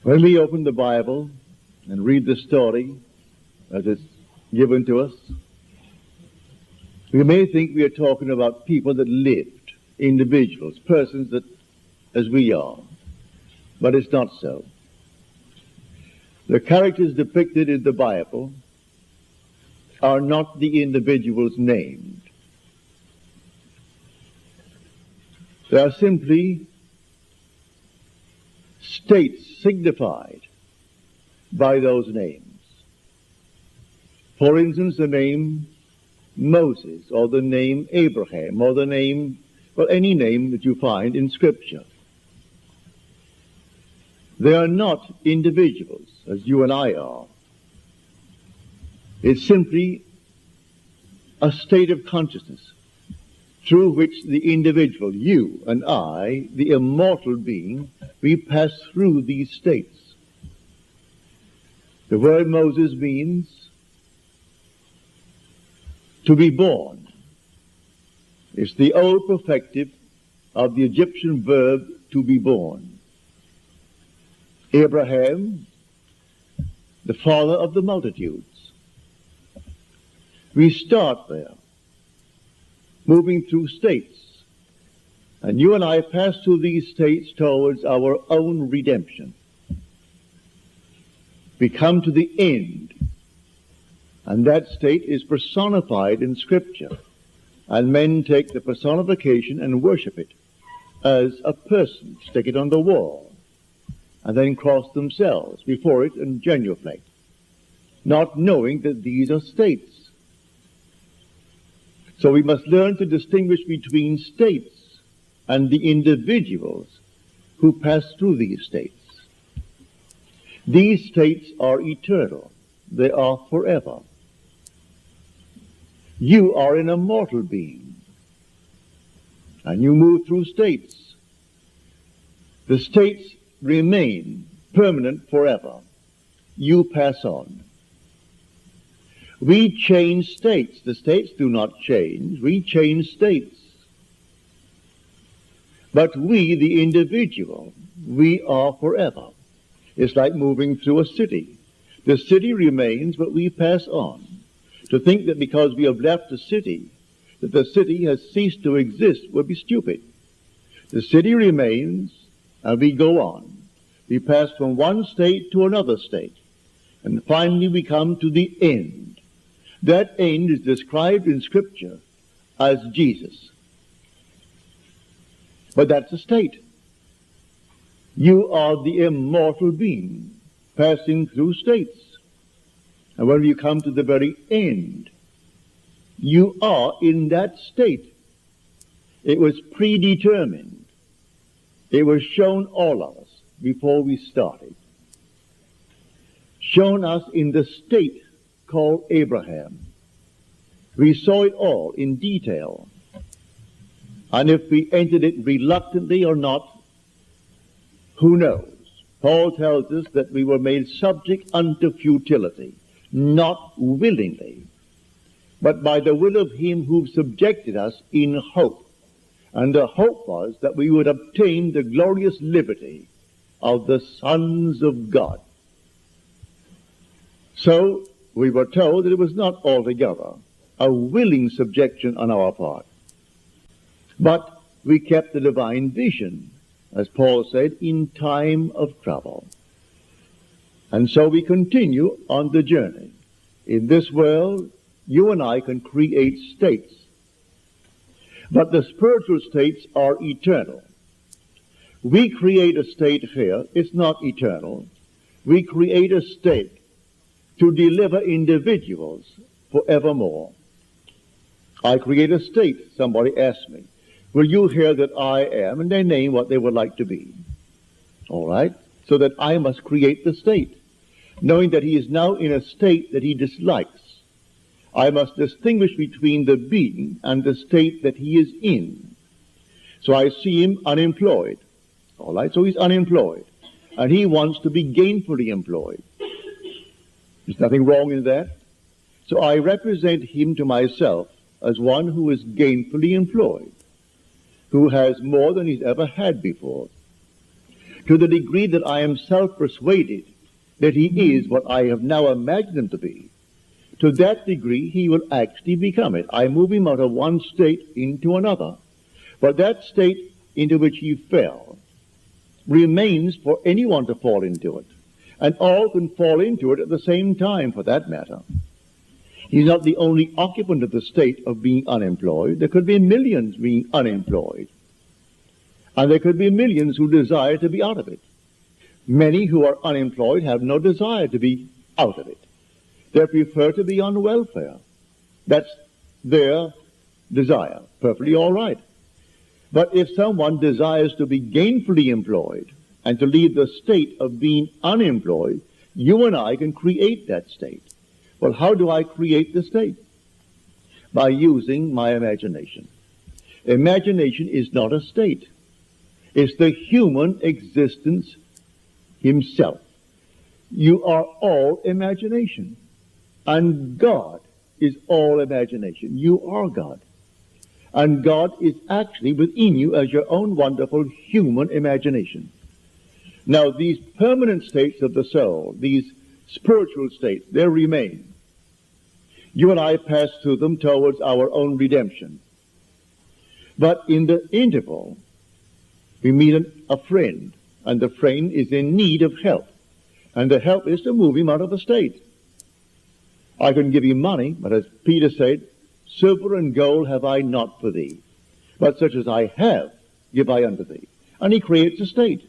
When we open the Bible and read the story as it's given to us, we may think we are talking about people that lived, individuals, persons that, as we are, but it's not so. The characters depicted in the Bible are not the individuals named. They are simply states signified by those names. For instance, the name Moses, or the name Abraham, or the name, well, any name that you find in Scripture. They are not individuals, as you and I are. It's simply a state of consciousness through which the individual, you and I, the immortal being, we pass through these states. The word Moses means to be born. It's the old perfective of the Egyptian verb to be born. Abraham, the father of the multitudes. We start there, moving through states. And you and I pass through these states towards our own redemption. We come to the end. And that state is personified in Scripture. And men take the personification and worship it as a person, stick it on the wall, and then cross themselves before it and genuflect, not knowing that these are states. So we must learn to distinguish between states and the individuals who pass through these states. These states are eternal. They are forever. You are an immortal being, and you move through states. The states remain permanent forever. You pass on. We change states. The states do not change. We change states. But we, the individual, we are forever. It's like moving through a city. The city remains, but we pass on. To think that because we have left a city, that the city has ceased to exist would be stupid. The city remains, and we go on. We pass from one state to another state, and finally we come to the end. That end is described in Scripture as Jesus. But that's a state. You are the immortal being passing through states. And when you come to the very end, you are in that state. It was predetermined. It was shown all of us before we started. Shown us in the state called Abraham. We saw it all in detail. And if we entered it reluctantly or not, who knows? Paul tells us that we were made subject unto futility, not willingly, but by the will of him who subjected us in hope. And the hope was that we would obtain the glorious liberty of the sons of God. So we were told that it was not altogether a willing subjection on our part, but we kept the divine vision, as Paul said, in time of trouble. And so we continue on the journey. In this world, you and I can create states. But the spiritual states are eternal. We create a state here. It's not eternal. We create a state to deliver individuals forevermore. I create a state. Somebody asked me, will you hear that I am? And they name what they would like to be. All right? So that I must create the state, knowing that he is now in a state that he dislikes. I must distinguish between the being and the state that he is in. So I see him unemployed. All right? So he's unemployed. And he wants to be gainfully employed. There's nothing wrong in that. So I represent him to myself as one who is gainfully employed, who has more than he's ever had before. to the degree that I am self-persuaded that he is what I have now imagined him to be, to that degree he will actually become it. I move him out of one state into another. But that state into which he fell remains for anyone to fall into it. And all can fall into it at the same time, for that matter. He's not the only occupant of the state of being unemployed. There could be millions being unemployed. And there could be millions who desire to be out of it. Many who are unemployed have no desire to be out of it. They prefer to be on welfare. That's their desire. Perfectly all right. But if someone desires to be gainfully employed and to leave the state of being unemployed, you and I can create that state. Well, how do I create the state? By using my imagination. Imagination is not a state. It's the human existence himself. You are all imagination. And God is all imagination. You are God. And God is actually within you as your own wonderful human imagination. Now, these permanent states of the soul, these spiritual states, they remain. You and I pass through them towards our own redemption. But in the interval, we meet a friend, and the friend is in need of help. And the help is to move him out of the state. I can give him money, but as Peter said, silver and gold have I not for thee, but such as I have give I unto thee. And he creates a state,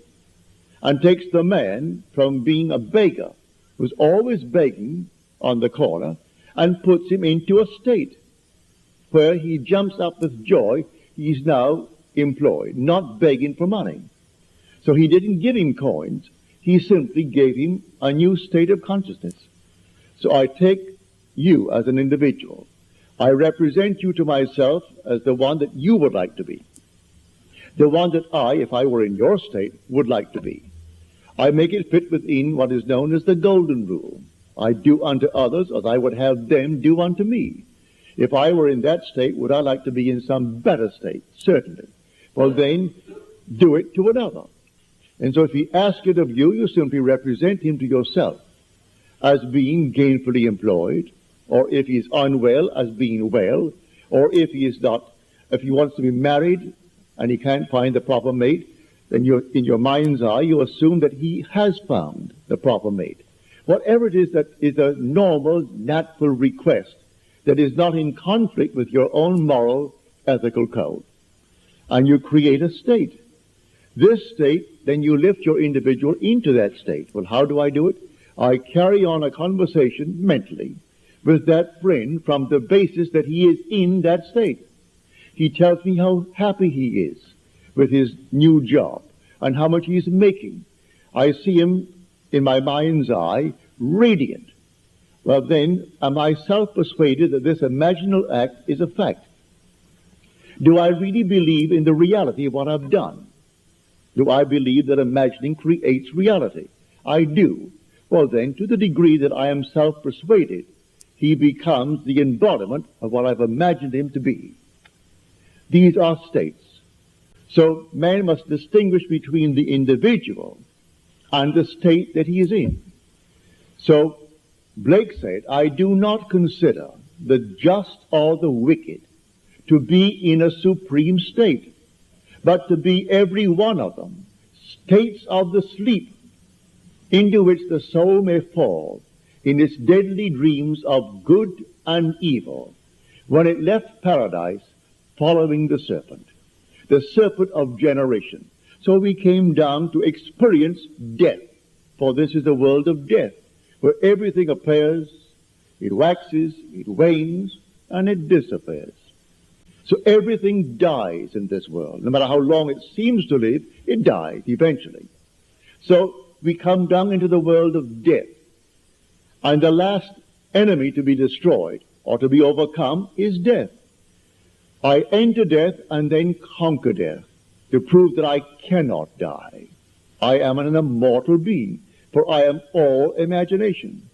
and takes the man from being a beggar, who's always begging on the corner, and puts him into a state where he jumps up with joy. He's now employed, not begging for money. So he didn't give him coins, he simply gave him a new state of consciousness. So I take you as an individual. I represent you to myself as the one that you would like to be. The one that I, if I were in your state, would like to be. I make it fit within what is known as the golden rule. I do unto others as I would have them do unto me. If I were in that state, would I like to be in some better state? Certainly. Well, then, do it to another. And so if he asks it of you, you simply represent him to yourself as being gainfully employed, or if he is unwell, as being well, or if he is not, if he wants to be married and he can't find the proper mate, then in your mind's eye, you assume that he has found the proper mate. Whatever it is that is a normal, natural request that is not in conflict with your own moral, ethical code. And you create a state. This state, then you lift your individual into that state. Well, how do I do it? I carry on a conversation mentally with that friend from the basis that he is in that state. He tells me how happy he is with his new job and how much he's making. I see him in my mind's eye radiant. Well, then, am I self-persuaded that this imaginal act is a fact? Do I really believe in the reality of what I've done? Do I believe that imagining creates reality? I do. Well, then, to the degree that I am self-persuaded, he becomes the embodiment of what I've imagined him to be. These are states. So man must distinguish between the individual and the state that he is in. So Blake said, I do not consider the just or the wicked to be in a supreme state, but to be every one of them states of the sleep into which the soul may fall in its deadly dreams of good and evil, when it left paradise following the serpent of generation. So we came down to experience death, for this is the world of death, where everything appears, it waxes, it wanes, and it disappears. So everything dies in this world. No matter how long it seems to live, it dies eventually. So we come down into the world of death. And the last enemy to be destroyed or to be overcome is death. I enter death and then conquer death to prove that I cannot die. I am an immortal being, for I am all imagination.